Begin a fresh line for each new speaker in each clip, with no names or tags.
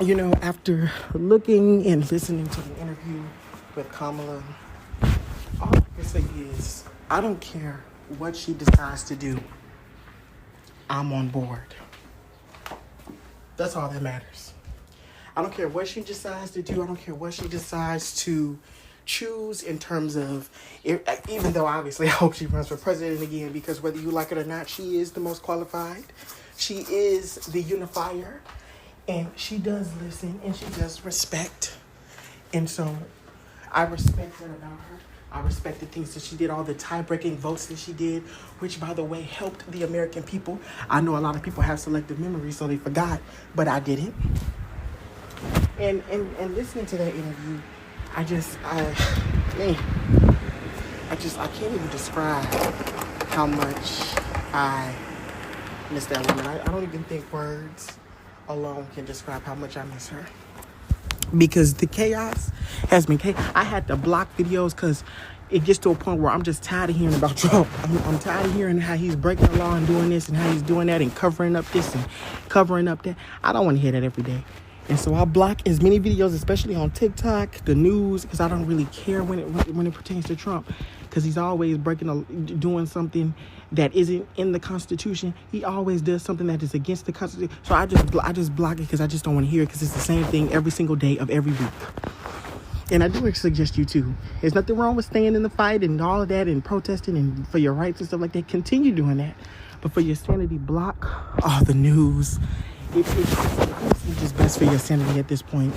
You know, after looking and listening to the interview with Kamala, all I can say is I don't care what she decides to do. I'm on board. That's all that matters. I don't care what she decides to do. I don't care what she decides to choose in terms of, even though obviously I hope she runs for president again, because whether you like it or not, she is the most qualified. She is the unifier, and she does listen and she does respect. And so I respect that about her. I respect the things that she did, all the tie-breaking votes that she did, which, by the way, helped the American people. I know a lot of people have selective memory, so they forgot, but I didn't. And listening to that interview, I can't even describe how much I miss that woman. I don't even think words alone can describe how much I miss her. Because the chaos has been chaos. I had to block videos because it gets to a point where I'm just tired of hearing about Trump. I'm tired of hearing how he's breaking the law and doing this and how he's doing that and covering up this and covering up that. I don't want to hear that every day. And so I block as many videos, especially on TikTok, the news, because I don't really care when it pertains to Trump, because he's always doing something that isn't in the Constitution. He always does something that is against the Constitution. So I just block it because I just don't want to hear it, because it's the same thing every single day of every week. And I do suggest you too. There's nothing wrong with staying in the fight and all of that and protesting and for your rights and stuff like that. Continue doing that. But for your sanity, block all the news. It's honestly just best for your sanity at this point.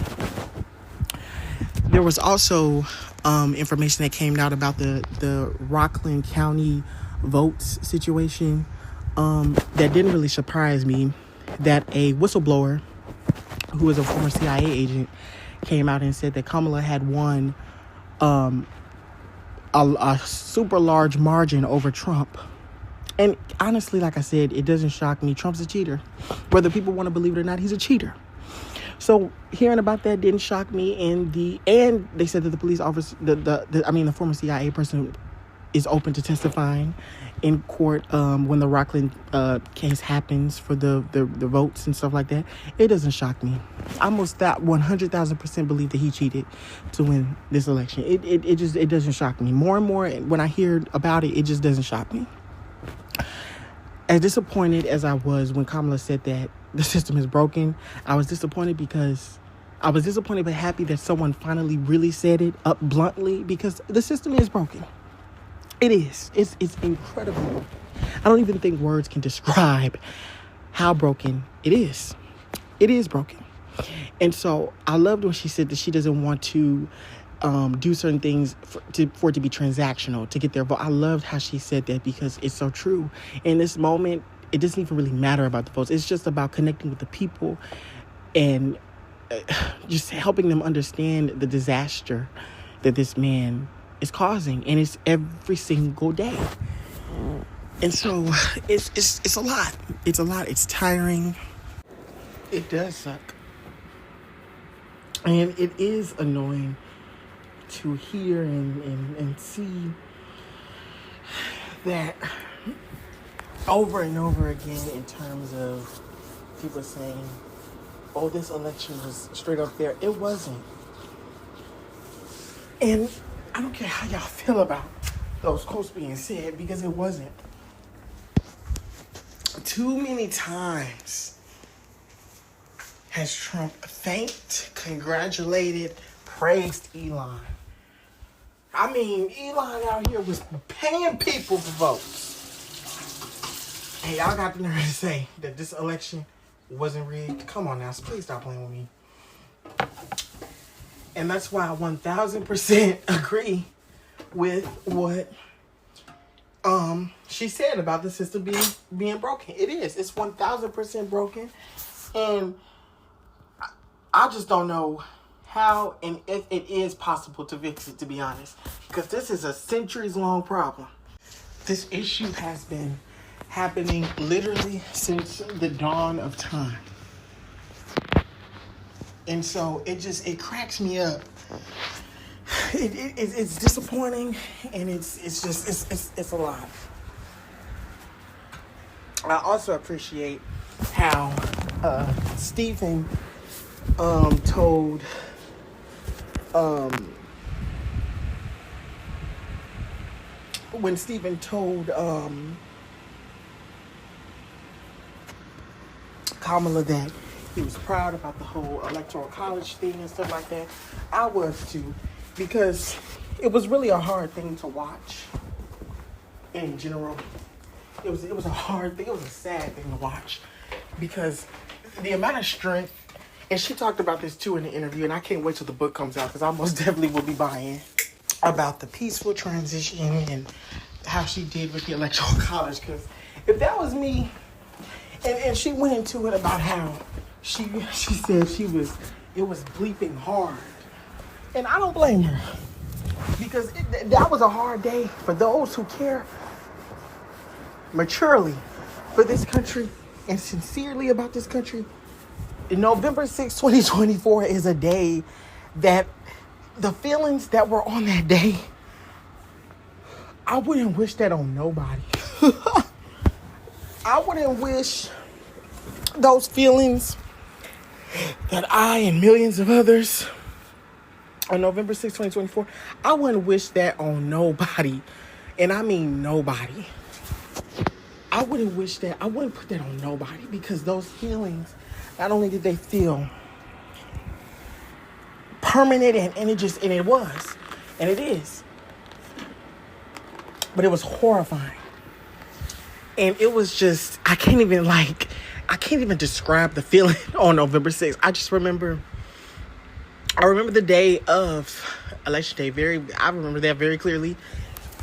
There was also information that came out about the Rockland County votes situation that didn't really surprise me, that a whistleblower who is a former CIA agent came out and said that Kamala had won a super large margin over Trump. And honestly, like I said, it doesn't shock me. Trump's a cheater. Whether people want to believe it or not, he's a cheater. So hearing about that didn't shock me. And they said that the police officer, the former CIA person, is open to testifying in court when the Rockland case happens for the votes and stuff like that. It doesn't shock me. I almost 100,000% believe that he cheated to win this election. It doesn't shock me. More and more when I hear about it, it just doesn't shock me. As disappointed as I was when Kamala said that the system is broken, I was disappointed but happy that someone finally really said it up bluntly, because the system is broken. It is. It's incredible. I don't even think words can describe how broken it is. It is broken. And so I loved when she said that she doesn't want to do certain things for it to be transactional, to get their vote. I loved how she said that, because it's so true. In this moment, it doesn't even really matter about the votes. It's just about connecting with the people and just helping them understand the disaster that this man is causing, and it's every single day. And so it's a lot. It's a lot. It's tiring. It does suck. And it is annoying to hear and see that over and over again, in terms of people saying, oh, this election was straight up fair. It wasn't. And I don't care how y'all feel about those quotes being said, because it wasn't. Too many times has Trump thanked, congratulated, praised Elon. I mean, Elon out here was paying people for votes. And y'all got the nerve to say that this election wasn't rigged. Come on now, please stop playing with me. And that's why I 1000% agree with what she said about the system being broken. It is. It's 1000% broken. And I just don't know how and if it is possible to fix it, to be honest. Because this is a centuries-long problem. This issue has been happening literally since the dawn of time. And so it cracks me up. It's disappointing, and it's a lot. I also appreciate how Stephen told when Stephen told Kamala that he was proud about the whole electoral college thing and stuff like that, I was too, because it was really a hard thing to watch in general. It was a hard thing. It was a sad thing to watch, because the amount of strength, and she talked about this too in the interview, and I can't wait till the book comes out, because I most definitely will be buying, about the peaceful transition and how she did with the electoral college. Because if that was me, and she went into it about how she said it was bleeping hard, and I don't blame her, because that was a hard day for those who care maturely for this country and sincerely about this country. November 6, 2024 is a day that the feelings that were on that day, I wouldn't wish that on nobody. I wouldn't wish those feelings that I and millions of others on November 6, 2024, I wouldn't wish that on nobody. And I mean nobody. I wouldn't wish that. I wouldn't put that on nobody, because those feelings, not only did they feel permanent, and it was, and it is, but it was horrifying. And it was just, I can't even describe the feeling on November 6th. I remember the day of Election Day I remember that very clearly.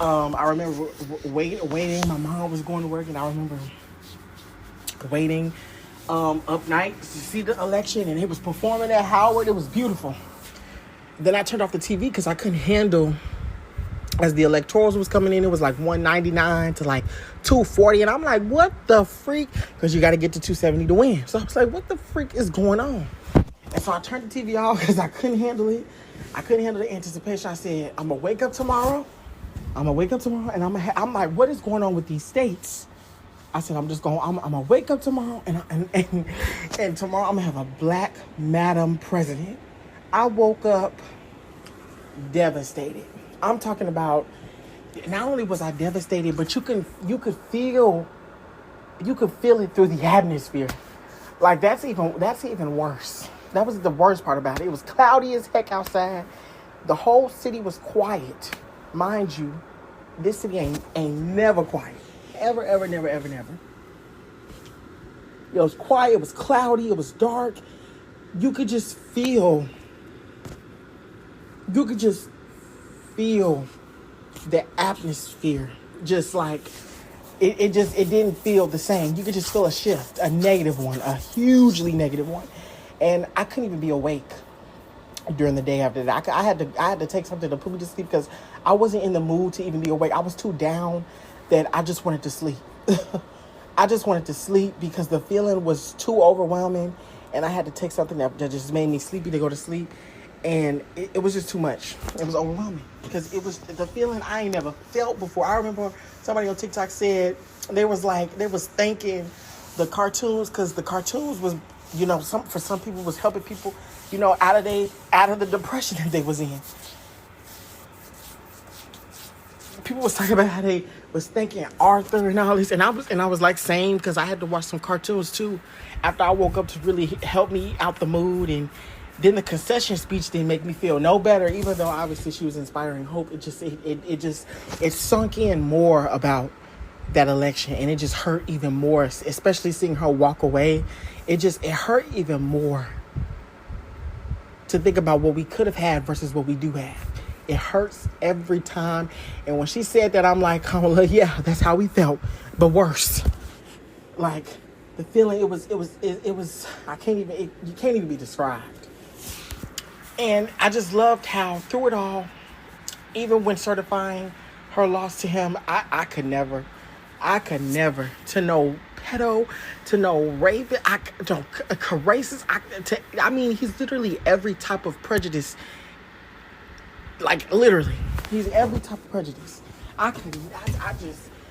I remember waiting. My mom was going to work, and I remember waiting up night to see the election, and it was performing at Howard. It was beautiful. Then I turned off the TV because I couldn't handle, as the electorals was coming in, it was like 199 to like 240, and I'm like, what the freak? Because you got to get to 270 to win. So I was like, what the freak is going on? And so I turned the TV off because I couldn't handle it. I couldn't handle the anticipation. I said, I'm gonna wake up tomorrow, and I'm like, what is going on with these states? I said, I'm gonna wake up tomorrow, and tomorrow I'm gonna have a black Madam President. I woke up devastated. I'm talking about, not only was I devastated, but you could feel it through the atmosphere. Like, that's even worse. That was the worst part about it. It was cloudy as heck outside. The whole city was quiet. Mind you, this city ain't never quiet. Ever, ever, never, ever, never. It was quiet. It was cloudy. It was dark. You could just feel the atmosphere. Just like, it didn't feel the same. You could just feel a shift, a negative one, a hugely negative one. And I couldn't even be awake during the day after that. I had to take something to put me to sleep, because I wasn't in the mood to even be awake. I was too down that I just wanted to sleep. I just wanted to sleep because the feeling was too overwhelming, and I had to take something that just made me sleepy to go to sleep. And it was just too much. It was overwhelming, because it was the feeling I ain't never felt before. I remember somebody on TikTok said they was thanking the cartoons, because the cartoons was, for some people was helping people, out of the depression that they was in. People was talking about how they was thanking Arthur and all this, and I was like, same, because I had to watch some cartoons too after I woke up to really help me out the mood. And then the concession speech didn't make me feel no better, even though obviously she was inspiring hope. It sunk in more about that election, and it just hurt even more, especially seeing her walk away. It hurt even more to think about what we could have had versus what we do have. It hurts every time. And when she said that, I'm like, oh, yeah, that's how we felt, but worse. Like, the feeling, it was, you can't even be described. And I just loved how through it all, even when certifying her loss to him, I could never, to no pedo, to no rape, to racist, I mean, he's literally every type of prejudice. Like, literally, he's every type of prejudice.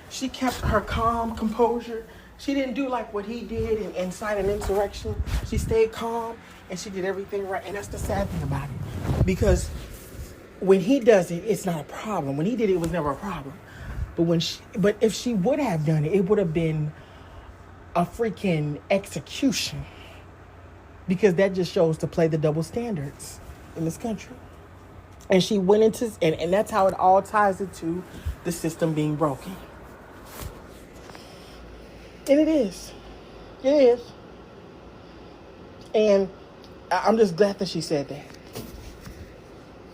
She kept her calm composure She didn't do like what he did and incite an insurrection. She stayed calm and she did everything right. And that's the sad thing about it. Because when he does it, it's not a problem. When he did it, it was never a problem. But if she would have done it, it would have been a freaking execution. Because that just shows to play the double standards in this country. And she went into, and that's how it all ties into the system being broken. And it is. It is. And I'm just glad that she said that.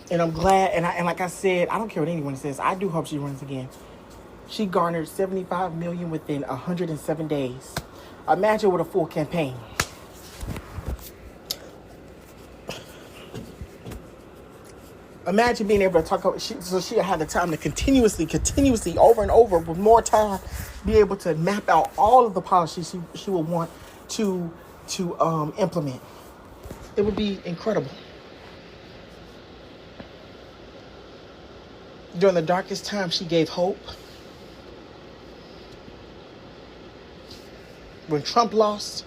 And I'm glad, and like I said, I don't care what anyone says. I do hope she runs again. She garnered $75 million within 107 days. Imagine with a full campaign. Imagine being able to talk about, so she'll have the time to continuously, over and over, with more time, be able to map out all of the policies she will want to implement. It would be incredible. During the darkest time, she gave hope. When Trump lost,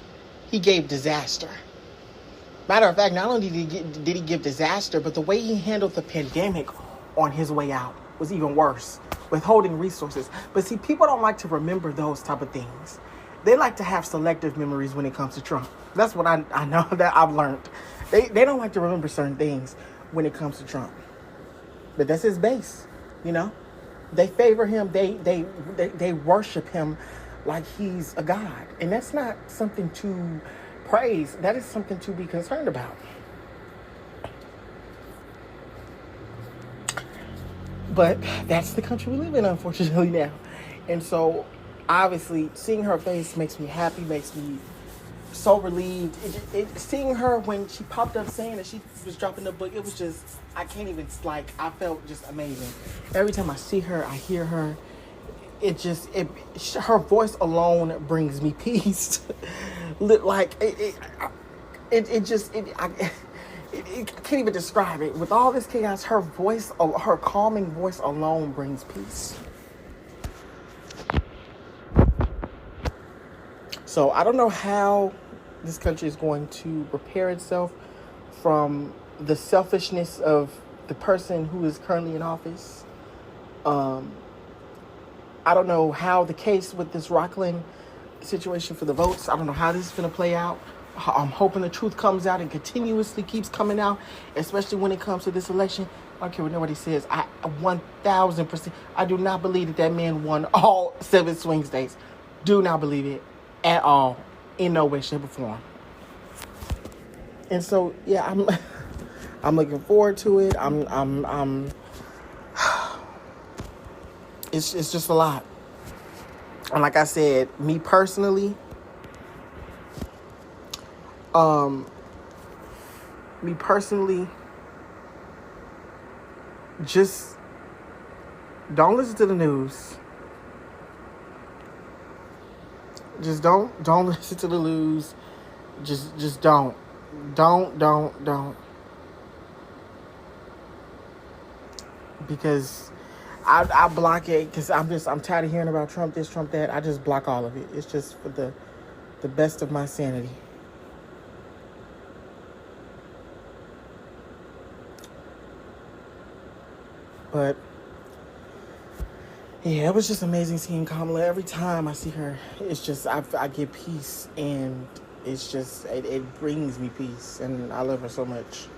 he gave disaster. Matter of fact, not only did he give disaster, but the way he handled the pandemic on his way out was even worse, withholding resources. But see, people don't like to remember those type of things. They like to have selective memories when it comes to Trump. That's what I know that I've learned. They don't like to remember certain things when it comes to Trump. But that's his base, you know. They favor him. They worship him like he's a god, and that's not something to praise. That is something to be concerned about. But that's the country we live in, unfortunately, now. And so, obviously, seeing her face makes me happy, makes me so relieved. Seeing her when she popped up saying that she was dropping the book, it was just, I can't even, I felt just amazing. Every time I see her, I hear her, her voice alone brings me peace. I can't even describe it. With all this chaos, her voice, her calming voice alone brings peace. So I don't know how this country is going to repair itself from the selfishness of the person who is currently in office. I don't know how the case with this Rockland situation for the votes, I don't know how this is going to play out. I'm hoping the truth comes out and continuously keeps coming out, especially when it comes to this election. I don't care what nobody says. 1,000%. I do not believe that man won all 7 swing states. Do not believe it at all, in no way, shape, or form. And so, yeah, I'm looking forward to it. It's just a lot. And like I said, me personally, just don't listen to the news. Just don't listen to the news. Just don't. Don't. Because I block it, because I'm tired of hearing about Trump this, Trump that. I just block all of it. It's just for the best of my sanity. But yeah, it was just amazing seeing Kamala. Every time I see her, it's just I get peace, and it's just it brings me peace, and I love her so much.